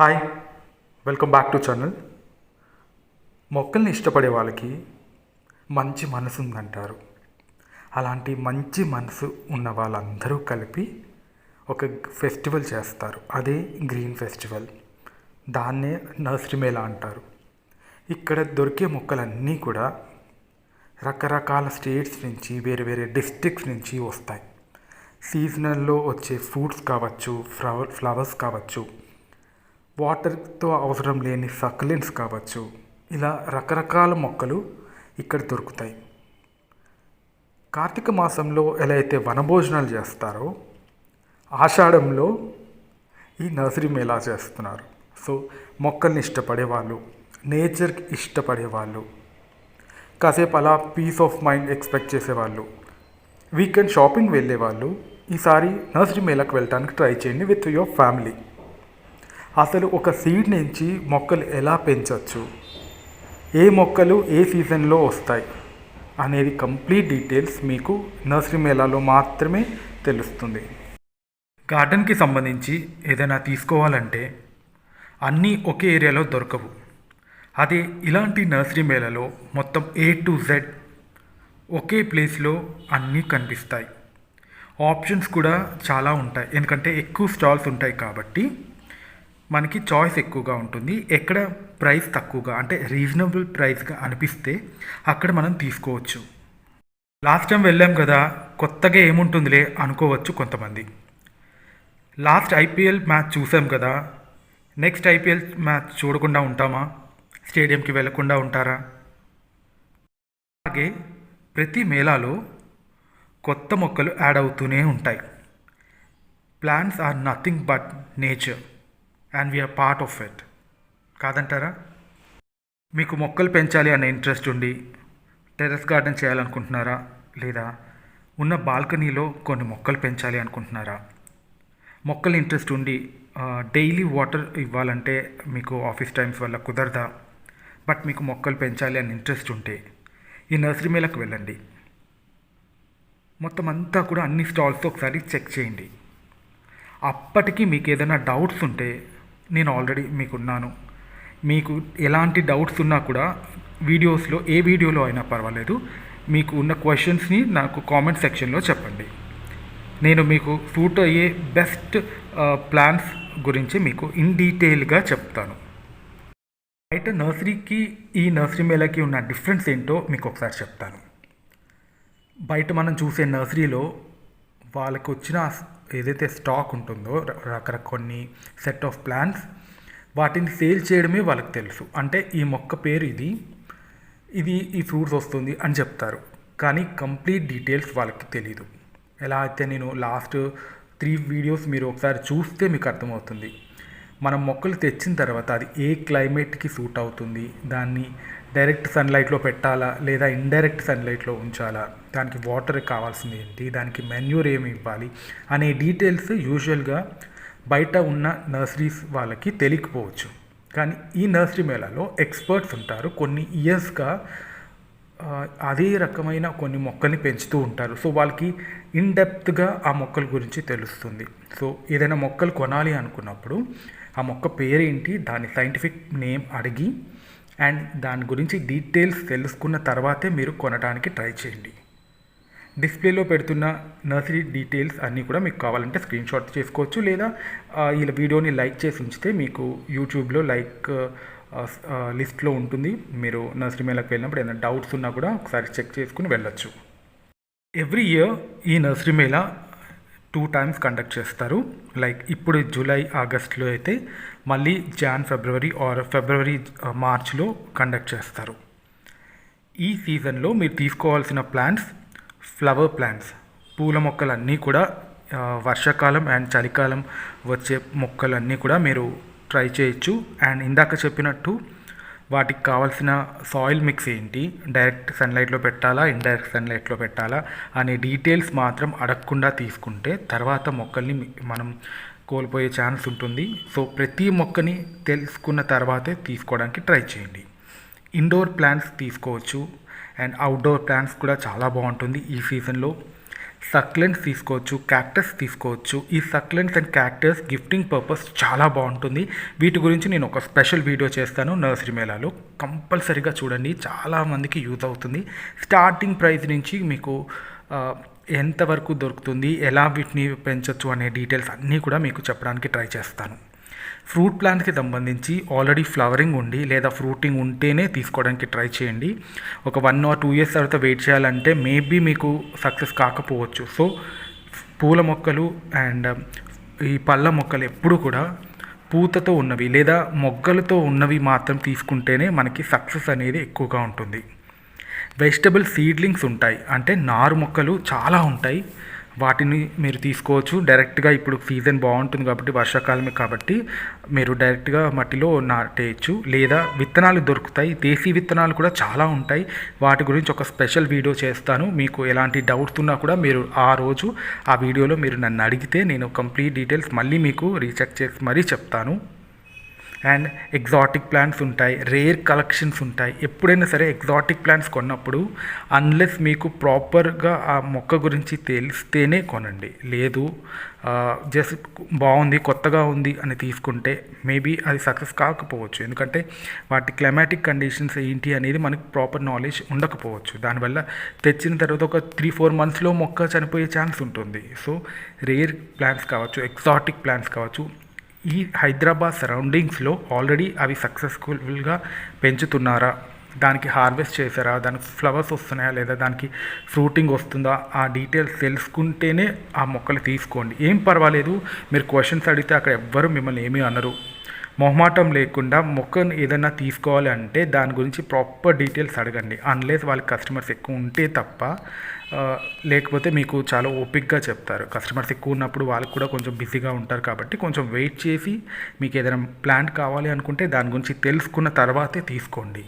Hi, welcome back to channel. మొక్కల్ని ఇష్టపడే వాళ్ళకి మంచి మనసు ఉందంటారు. అలాంటి మంచి మనసు ఉన్న వాళ్ళందరూ కలిపి ఒక ఫెస్టివల్ చేస్తారు. అదే గ్రీన్ ఫెస్టివల్. దాన్నే నర్సరీ మేళా అంటారు. ఇక్కడ దొరికే మొక్కలన్నీ కూడా రకరకాల స్టేట్స్ నుంచి, వేరే వేరే డిస్ట్రిక్ట్స్ నుంచి వస్తాయి. సీజనల్లో వచ్చే ఫ్రూట్స్ కావచ్చు, ఫ్లవర్స్ కావచ్చు, వాటర్తో అవసరం లేని సక్యులెంట్స్ కావచ్చు, ఇలా రకరకాల మొక్కలు ఇక్కడ దొరుకుతాయి. కార్తీక మాసంలో ఎలా అయితే వనభోజనాలు చేస్తారో, ఆషాఢంలో ఈ నర్సరీ మేళా చేస్తున్నారు. సో మొక్కల్ని ఇష్టపడేవాళ్ళు, నేచర్కి ఇష్టపడేవాళ్ళు, కాసేపు అలా పీస్ ఆఫ్ మైండ్ ఎక్స్పెక్ట్ చేసేవాళ్ళు, వీకెండ్ షాపింగ్ వెళ్ళేవాళ్ళు ఈసారి నర్సరీ మేళాకి వెళ్ళడానికి ట్రై చేయండి విత్ యువర్ ఫ్యామిలీ. అసలు ఒక సీడ్ నుంచి మొక్కలు ఎలా పెంచవచ్చు, ఏ మొక్కలు ఏ సీజన్లో వస్తాయి అనేది కంప్లీట్ డీటెయిల్స్ మీకు నర్సరీ మేళాలో మాత్రమే తెలుస్తుంది. గార్డెన్కి సంబంధించి ఏదైనా తీసుకోవాలంటే అన్నీ ఒకే ఏరియాలో దొరకవు. అదే ఇలాంటి నర్సరీ మేళాలో మొత్తం A to Z ఒకే ప్లేస్లో అన్నీ కనిపిస్తాయి. ఆప్షన్స్ కూడా చాలా ఉంటాయి, ఎందుకంటే ఎక్కువ స్టాల్స్ ఉంటాయి కాబట్టి మనకి చాయిస్ ఎక్కువగా ఉంటుంది. ఎక్కడ ప్రైస్ తక్కువగా అంటే రీజనబుల్ ప్రైస్గా అనిపిస్తే అక్కడ మనం తీసుకోవచ్చు. లాస్ట్ టైం వెళ్ళాం కదా, కొత్తగా ఏముంటుందిలే అనుకోవచ్చు కొంతమంది. లాస్ట్ IPL మ్యాచ్ చూసాం కదా, నెక్స్ట్ IPL మ్యాచ్ చూడకుండా ఉంటామా? స్టేడియంకి వెళ్ళకుండా ఉంటారా? అలాగే ప్రతి మేళాలో కొత్త మొక్కలు యాడ్ అవుతూనే ఉంటాయి. Plants are nothing but nature and we are part of it, కాదంటారా? మీకు మొక్కలు పెంచాలి అనే ఇంట్రెస్ట్ ఉండి టెర్రస్ గార్డెన్ చేయాలనుకుంటున్నారా? లేదా ఉన్న బాల్కనీలో కొన్ని మొక్కలు పెంచాలి అనుకుంటున్నారా? మొక్కలు ఇంట్రెస్ట్ ఉండి డైలీ వాటర్ ఇవ్వాలంటే మీకు ఆఫీస్ టైమ్స్ వల్ల కుదరదా? బట్ మీకు మొక్కలు పెంచాలి అని ఇంట్రెస్ట్ ఉంటే ఈ నర్సరీ మేళకు వెళ్ళండి. మొత్తం అంతా కూడా అన్ని స్టాల్స్తో ఒకసారి చెక్ చేయండి. అప్పటికి మీకు ఏదైనా డౌట్స్ ఉంటే నేను ఆల్రెడీ మీకున్నాను. మీకు ఎలాంటి డౌట్స్ ఉన్నా కూడా వీడియోస్లో, ఏ వీడియోలో అయినా పర్వాలేదు, మీకు ఉన్న క్వశ్చన్స్ని నాకు కామెంట్ సెక్షన్లో చెప్పండి. నేను మీకు సూట్ అయ్యే బెస్ట్ ప్లాన్స్ గురించి మీకు ఇన్ డీటెయిల్గా చెప్తాను. బయట నర్సరీకి ఈ నర్సరీ మేళకి ఉన్న డిఫరెన్స్ ఏంటో మీకు ఒకసారి చెప్తాను. బయట మనం చూసే నర్సరీలో వాళ్ళకి వచ్చిన ఏదైతే స్టాక్ ఉంటుందో కొన్ని సెట్ ఆఫ్ ప్లాంట్స్, వాటిని సేల్ చేయడమే వాళ్ళకి తెలుసు. అంటే ఈ మొక్క పేరు ఇది ఈ ఫ్రూట్స్ వస్తుంది అని చెప్తారు, కానీ కంప్లీట్ డీటెయిల్స్ వాళ్ళకి తెలీదు. ఎలా అయితే నేను లాస్ట్ 3 వీడియోస్ మీరు ఒకసారి చూస్తే మీకు అర్థమవుతుంది. మనం మొక్కలు తెచ్చిన తర్వాత అది ఏ క్లైమేట్కి సూట్ అవుతుంది, దాన్ని డైరెక్ట్ సన్లైట్లో పెట్టాలా లేదా ఇండైరెక్ట్ సన్లైట్లో ఉంచాలా, దానికి వాటర్ కావాల్సింది ఏంటి, దానికి మెన్యూర్ ఏమి ఇవ్వాలి అనే డీటెయిల్స్ యూజువల్గా బయట ఉన్న నర్సరీస్ వాళ్ళకి తెలియకపోవచ్చు. కానీ ఈ నర్సరీ మేళాలో ఎక్స్పర్ట్స్ ఉంటారు. కొన్ని ఇయర్స్గా అదే రకమైన కొన్ని మొక్కల్ని పెంచుతూ ఉంటారు. సో వాళ్ళకి ఇన్డెప్త్గా ఆ మొక్కల గురించి తెలుస్తుంది. సో ఏదైనా మొక్కలు కొనాలి అనుకున్నప్పుడు ఆ మొక్క పేరేంటి, దాని సైంటిఫిక్ నేమ్ అడిగి అండ్ దాని గురించి డీటెయిల్స్ తెలుసుకున్న తర్వాతే మీరు కొనడానికి ట్రై చేయండి. డిస్ప్లేలో పెడుతున్న నర్సరీ డీటెయిల్స్ అన్నీ కూడా మీకు కావాలంటే స్క్రీన్ షాట్ చేసుకోవచ్చు, లేదా ఈ వీడియోని లైక్ చేసి ఉంచితే మీకు యూట్యూబ్లో లైక్ లిస్ట్లో ఉంటుంది. మీరు నర్సరీ మేళకు వెళ్ళినప్పుడు ఏదైనా డౌట్స్ ఉన్నా కూడా ఒకసారి చెక్ చేసుకుని వెళ్ళొచ్చు. ఎవ్రీ ఇయర్ ఈ నర్సరీ మేళా 2 times కండక్ట్ చేస్తారు. లైక్ ఇప్పుడు జూలై ఆగస్ట్లో అయితే మళ్ళీ ఫిబ్రవరి ఆర్ ఫిబ్రవరి మార్చ్లో కండక్ట్ చేస్తారు. ఈ సీజన్లో మీరు తీసుకోవాల్సిన ప్లాంట్స్, ఫ్లవర్ ప్లాంట్స్, పూల మొక్కలన్నీ కూడా వర్షాకాలం అండ్ చలికాలం వచ్చే మొక్కలన్నీ కూడా మీరు ట్రై చేయొచ్చు. అండ్ ఇందాక చెప్పినట్టు వాటికి కావాల్సిన సాయిల్ మిక్స్ ఏంటి, డైరెక్ట్ సన్లైట్లో పెట్టాలా ఇండైరెక్ట్ సన్లైట్లో పెట్టాలా అనే డీటెయిల్స్ మాత్రం అడగకుండా తీసుకుంటే తర్వాత మొక్కల్ని మనం కోల్పోయే ఛాన్స్ ఉంటుంది. సో ప్రతి మొక్కని తెలుసుకున్న తర్వాతే తీసుకోవడానికి ట్రై చేయండి. ఇండోర్ ప్లాంట్స్ తీసుకోవచ్చు అండ్ అవుట్డోర్ ప్లాంట్స్ కూడా చాలా బాగుంటుంది ఈ సీజన్లో. సక్లెంట్స్ తీసుకోవచ్చు, క్యాక్టస్ తీసుకోవచ్చు. ఈ succulents and cactus gifting purpose చాలా బాగుంటుంది. వీటి గురించి నేను ఒక స్పెషల్ వీడియో చేస్తాను నర్సరీ మేళాలో, కంపల్సరీగా చూడండి, చాలామందికి యూజ్ అవుతుంది. స్టార్టింగ్ ప్రైస్ నుంచి మీకు ఎంతవరకు దొరుకుతుంది, ఎలా వీటిని పెంచవచ్చు అనే డీటెయిల్స్ అన్నీ కూడా మీకు చెప్పడానికి ట్రై చేస్తాను. ఫ్రూట్ ప్లాంట్స్కి సంబంధించి ఆల్రెడీ ఫ్లవరింగ్ ఉండి లేదా ఫ్రూటింగ్ ఉంటేనే తీసుకోవడానికి ట్రై చేయండి. ఒక 1 or 2 years తర్వాత వెయిట్ చేయాలంటే మేబీ మీకు సక్సెస్ కాకపోవచ్చు. సో పూల మొక్కలు అండ్ ఈ పళ్ళ మొక్కలు ఎప్పుడు కూడా పూతతో ఉన్నవి లేదా మొగ్గలతో ఉన్నవి మాత్రం తీసుకుంటేనే మనకి సక్సెస్ అనేది ఎక్కువగా ఉంటుంది. వెజిటబుల్ సీడ్లింగ్స్ ఉంటాయి, అంటే నారు మొక్కలు చాలా ఉంటాయి, వాటిని మీరు తీసుకోవచ్చు. డైరెక్ట్గా ఇప్పుడు సీజన్ బాగుంటుంది కాబట్టి, వర్షాకాలమే కాబట్టి మీరు డైరెక్ట్గా మట్టిలో నాటేయచ్చు. లేదా విత్తనాలు దొరుకుతాయి, దేశీ విత్తనాలు కూడా చాలా ఉంటాయి. వాటి గురించి ఒక స్పెషల్ వీడియో చేస్తాను. మీకు ఎలాంటి డౌట్స్ ఉన్నా కూడా మీరు ఆ రోజు ఆ వీడియోలో మీరు నన్ను అడిగితే నేను కంప్లీట్ డీటెయిల్స్ మళ్ళీ మీకు రీచెక్ చేసి మరీ చెప్తాను. అండ్ ఎగ్జాటిక్ ప్లాంట్స్ ఉంటాయి, రేర్ కలెక్షన్స్ ఉంటాయి. ఎప్పుడైనా సరే ఎగ్జాటిక్ ప్లాంట్స్ కొన్నప్పుడు అన్లెస్ మీకు ప్రాపర్గా ఆ మొక్క గురించి తెలిస్తేనే కొనండి. లేదు జస్ట్ బాగుంది కొత్తగా ఉంది అని తీసుకుంటే మేబీ అది సక్సెస్ కాకపోవచ్చు. ఎందుకంటే వాటి క్లైమాటిక్ కండిషన్స్ ఏంటి అనేది మనకి ప్రాపర్ నాలెడ్జ్ ఉండకపోవచ్చు. దానివల్ల తెచ్చిన తర్వాత ఒక 3-4 monthsలో మొక్క చనిపోయే ఛాన్స్ ఉంటుంది. సో రేర్ ప్లాంట్స్ కావచ్చు, ఎగ్జాటిక్ ప్లాంట్స్ కావచ్చు, ఈ హైదరాబాద్ సరౌండింగ్స్లో ఆల్రెడీ అవి సక్సెస్ఫుల్గా పెంచుతున్నారా, దానికి హార్వెస్ట్ చేశారా, దానికి ఫ్లవర్స్ వస్తున్నాయా లేదా దానికి ఫ్రూటింగ్ వస్తుందా, ఆ డీటెయిల్స్ తెలుసుకుంటేనే ఆ మొక్కలు తీసుకోండి. ఏం పర్వాలేదు, మీరు క్వశ్చన్స్ అడిగితే అక్కడ ఎవ్వరు మిమ్మల్ని ఏమీ అనరు. మొహమాటం లేకుండా మొక్కను ఏదైనా తీసుకోవాలి అంటే దాని గురించి ప్రాపర్ డీటెయిల్స్ అడగండి. అన్లెస్ వాళ్ళకి కస్టమర్స్ ఎక్కువ ఉంటే తప్ప, లేకపోతే మీకు చాలా ఓపిక్గా చెప్తారు. కస్టమర్స్ ఎక్కువ ఉన్నప్పుడు వాళ్ళకి కూడా కొంచెం బిజీగా ఉంటారు కాబట్టి కొంచెం వెయిట్ చేసి మీకు ఏదైనా ప్లాంట్ కావాలి అనుకుంటే దాని గురించి తెలుసుకున్న తర్వాతే తీసుకోండి.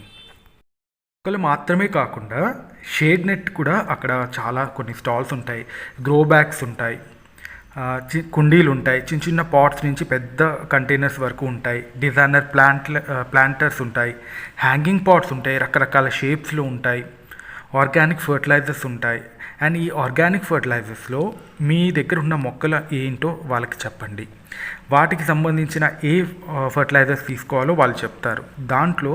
మొక్కలు మాత్రమే కాకుండా షేడ్ నెట్ కూడా అక్కడ చాలా కొన్ని స్టాల్స్ ఉంటాయి, గ్రో బ్యాగ్స్ ఉంటాయి, కుండీలు ఉంటాయి, చిన్న చిన్న పాట్స్ నుంచి పెద్ద కంటైనర్స్ వరకు ఉంటాయి, డిజైనర్ ప్లాంటర్స్ ఉంటాయి, హ్యాంగింగ్ పాట్స్ ఉంటాయి, రకరకాల షేప్స్లో ఉంటాయి, ఆర్గానిక్ ఫర్టిలైజర్స్ ఉంటాయి. అండ్ ఈ ఆర్గానిక్ ఫర్టిలైజర్స్లో మీ దగ్గర ఉన్న మొక్కలు ఏంటో వాళ్ళకి చెప్పండి. వాటికి సంబంధించిన ఏ ఫర్టిలైజర్స్ తీసుకోవాలో వాళ్ళు చెప్తారు. దాంట్లో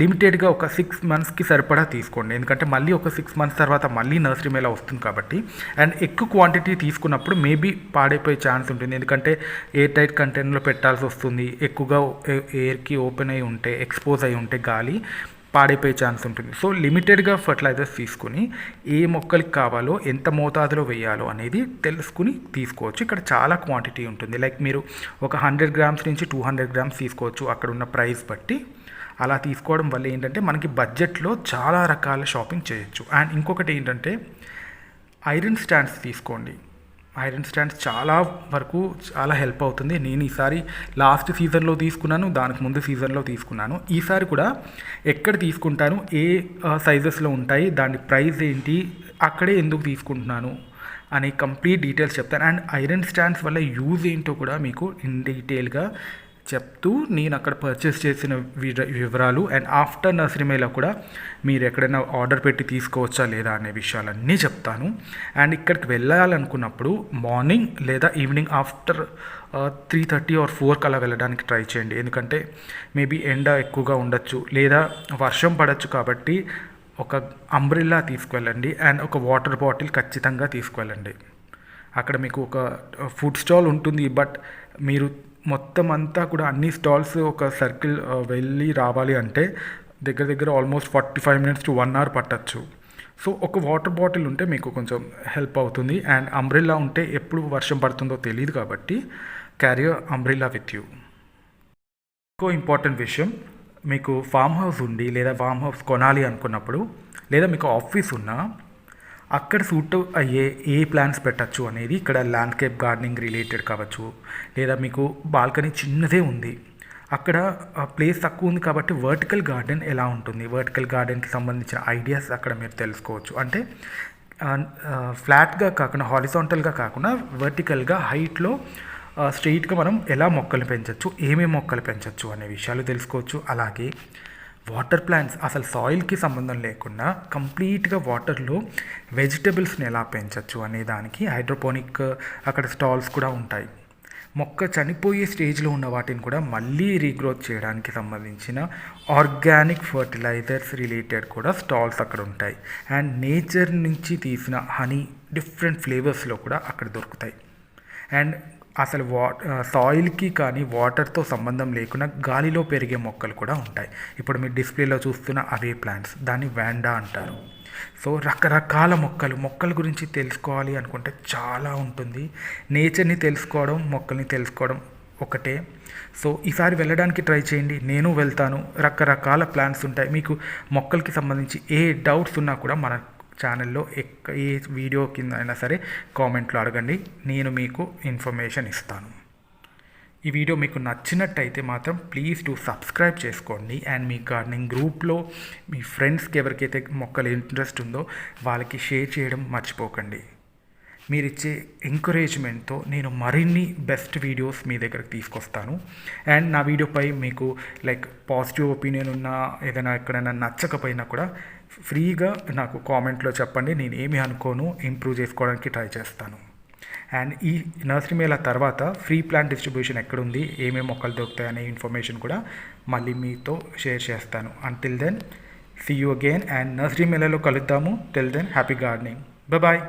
లిమిటెడ్గా ఒక 6 monthsకి సరిపడా తీసుకోండి. ఎందుకంటే మళ్ళీ ఒక 6 months తర్వాత మళ్ళీ నర్సరీ మేళా వస్తుంది కాబట్టి. అండ్ ఎక్కువ క్వాంటిటీ తీసుకున్నప్పుడు మేబీ పాడైపోయే ఛాన్స్ ఉంటుంది. ఎందుకంటే ఎయిర్ టైట్ కంటైనర్లో పెట్టాల్సి వస్తుంది. ఎక్కువగా ఎయిర్కి ఓపెన్ అయి ఉంటే, ఎక్స్పోజ్ అయి ఉంటే గాలి పాడైపోయే ఛాన్స్ ఉంటుంది. సో లిమిటెడ్గా ఫర్టిలైజర్స్ తీసుకుని ఏ మొక్కలకి కావాలో ఎంత మోతాదులో వేయాలో అనేది తెలుసుకుని తీసుకోవచ్చు. ఇక్కడ చాలా క్వాంటిటీ ఉంటుంది. లైక్ మీరు ఒక 100 grams నుంచి 200 grams తీసుకోవచ్చు అక్కడ ఉన్న ప్రైస్ బట్టి. అలా తీసుకోవడం వల్ల ఏంటంటే మనకి బడ్జెట్లో చాలా రకాల షాపింగ్ చేయొచ్చు. అండ్ ఇంకొకటి ఏంటంటే ఐరన్ స్టాండ్స్ తీసుకోండి. ఐరన్ స్టాండ్స్ చాలా వరకు చాలా హెల్ప్ అవుతుంది. నేను ఈసారి లాస్ట్ సీజన్లో తీసుకున్నాను, దానికి ముందు సీజన్లో తీసుకున్నాను. ఈసారి కూడా ఎక్కడ తీసుకుంటాను, ఏ సైజెస్లో ఉంటాయి, దాని ప్రైస్ ఏంటి, అక్కడే ఎందుకు తీసుకుంటున్నాను అనే కంప్లీట్ డీటెయిల్స్ చెప్తాను. అండ్ ఐరన్ స్టాండ్స్ వల్ల యూజ్ ఏంటో కూడా మీకు ఇన్ డీటెయిల్గా చెప్తూ నేను అక్కడ పర్చేస్ చేసిన వివరాలు అండ్ ఆఫ్టర్ నర్సరీ మేళా కూడా మీరు ఎక్కడైనా ఆర్డర్ పెట్టి తీసుకోవచ్చా లేదా అనే విషయాలన్నీ చెప్తాను. అండ్ ఇక్కడికి వెళ్ళాలనుకున్నప్పుడు మార్నింగ్ లేదా ఈవినింగ్ ఆఫ్టర్ 3:30 or 4 అలా వెళ్ళడానికి ట్రై చేయండి. ఎందుకంటే మేబీ ఎండ ఎక్కువగా ఉండొచ్చు లేదా వర్షం పడవచ్చు కాబట్టి ఒక అంబ్రెల్లా తీసుకువెళ్ళండి అండ్ ఒక వాటర్ బాటిల్ ఖచ్చితంగా తీసుకువెళ్ళండి. అక్కడ మీకు ఒక ఫుడ్ స్టాల్ ఉంటుంది, బట్ మీరు మొత్తం అంతా కూడా అన్ని స్టాల్స్ ఒక సర్కిల్ వెళ్ళి రావాలి అంటే దగ్గర దగ్గర ఆల్మోస్ట్ 45 minutes to 1 hour పట్టచ్చు. సో ఒక వాటర్ బాటిల్ ఉంటే మీకు కొంచెం హెల్ప్ అవుతుంది. అండ్ అంబ్రెల్లా ఉంటే ఎప్పుడు వర్షం పడుతుందో తెలియదు కాబట్టి క్యారీ అంబ్రెల్లా విత్ యూ. ఇంకో ఇంపార్టెంట్ విషయం, మీకు ఫామ్ హౌస్ ఉండి లేదా ఫామ్ హౌస్ కొనాలి అనుకున్నప్పుడు లేదా మీకు ఆఫీస్ ఉన్నా అక్కడ సూట్ అయ్యే ఏ ప్లాంట్స్ పెట్టచ్చు అనేది ఇక్కడ ల్యాండ్స్కేప్ గార్డెనింగ్ రిలేటెడ్ కావచ్చు, లేదా మీకు బాల్కనీ చిన్నదే ఉంది అక్కడ ప్లేస్ తక్కువ ఉంది కాబట్టి వర్టికల్ గార్డెన్ ఎలా ఉంటుంది, వర్టికల్ గార్డెన్కి సంబంధించిన ఐడియాస్ అక్కడ మీరు తెలుసుకోవచ్చు. అంటే ఫ్లాట్గా కాకుండా హారిజాంటల్గా కాకుండా వర్టికల్గా హైట్లో స్ట్రెయిట్గా మనం ఎలా మొక్కలు పెంచవచ్చు, ఏమేమి మొక్కలు పెంచవచ్చు అనే విషయాలు తెలుసుకోవచ్చు. అలాగే వాటర్ ప్లాంట్స్ అసలు సాయిల్కి సంబంధం లేకుండా కంప్లీట్గా వాటర్లో వెజిటబుల్స్ని ఎలా పెంచవచ్చు అనే దానికి హైడ్రోపోనిక్ అక్కడ స్టాల్స్ కూడా ఉంటాయి. మొక్క చనిపోయే స్టేజ్లో ఉన్న వాటిని కూడా మళ్ళీ రీగ్రోత్ చేయడానికి సంబంధించిన ఆర్గానిక్ ఫర్టిలైజర్స్ రిలేటెడ్ కూడా స్టాల్స్ అక్కడ ఉంటాయి. అండ్ నేచర్ నుంచి తీసిన హనీ డిఫరెంట్ ఫ్లేవర్స్లో కూడా అక్కడ దొరుకుతాయి. అండ్ అసలు సాయిల్కి కానీ వాటర్తో సంబంధం లేకుండా గాలిలో పెరిగే మొక్కలు కూడా ఉంటాయి. ఇప్పుడు మీరు డిస్ప్లేలో చూస్తున్న అవే ప్లాంట్స్, దాన్ని వ్యాండా అంటారు. సో రకరకాల మొక్కల గురించి తెలుసుకోవాలి అనుకుంటే చాలా ఉంటుంది. నేచర్ని తెలుసుకోవడం, మొక్కల్ని తెలుసుకోవడం ఒకటే. సో ఈసారి వెళ్ళడానికి ట్రై చేయండి, నేను వెళ్తాను. రకరకాల ప్లాన్స్ ఉంటాయి. మీకు మొక్కలకి సంబంధించి ఏ డౌట్స్ ఉన్నా కూడా మన ఛానల్లో ఏ వీడియో కింద అయినా సరే కామెంట్లో అడగండి, నేను మీకు ఇన్ఫర్మేషన్ ఇస్తాను. ఈ వీడియో మీకు నచ్చినట్టయితే మాత్రం ప్లీజ్ టు సబ్స్క్రైబ్ చేసుకోండి. అండ్ మీ గార్డెనింగ్ గ్రూప్లో మీ ఫ్రెండ్స్కి ఎవరికైతే మొక్కలు ఇంట్రెస్ట్ ఉందో వాళ్ళకి షేర్ చేయడం మర్చిపోకండి. మీరు ఇచ్చే ఎంకరేజ్మెంట్తో నేను మరిన్ని బెస్ట్ వీడియోస్ మీ దగ్గరకు తీసుకొస్తాను. అండ్ నా వీడియోపై మీకు పాజిటివ్ ఒపీనియన్ ఉన్నా, ఏదైనా ఎక్కడైనా నచ్చకపోయినా కూడా ఫ్రీగా నాకు కామెంట్లో చెప్పండి. నేను ఏమి అనుకోను, ఇంప్రూవ్ చేసుకోవడానికి ట్రై చేస్తాను. అండ్ ఈ నర్సరీ మేళా తర్వాత ఫ్రీ ప్లాంట్ డిస్ట్రిబ్యూషన్ ఎక్కడుంది, ఏమేమి మొక్కలు దొరుకుతాయి అనే ఇన్ఫర్మేషన్ కూడా మళ్ళీ మీతో షేర్ చేస్తాను. Until then see you again, and nursery మేళాలో కలుద్దాము. Till then happy gardening. Bye.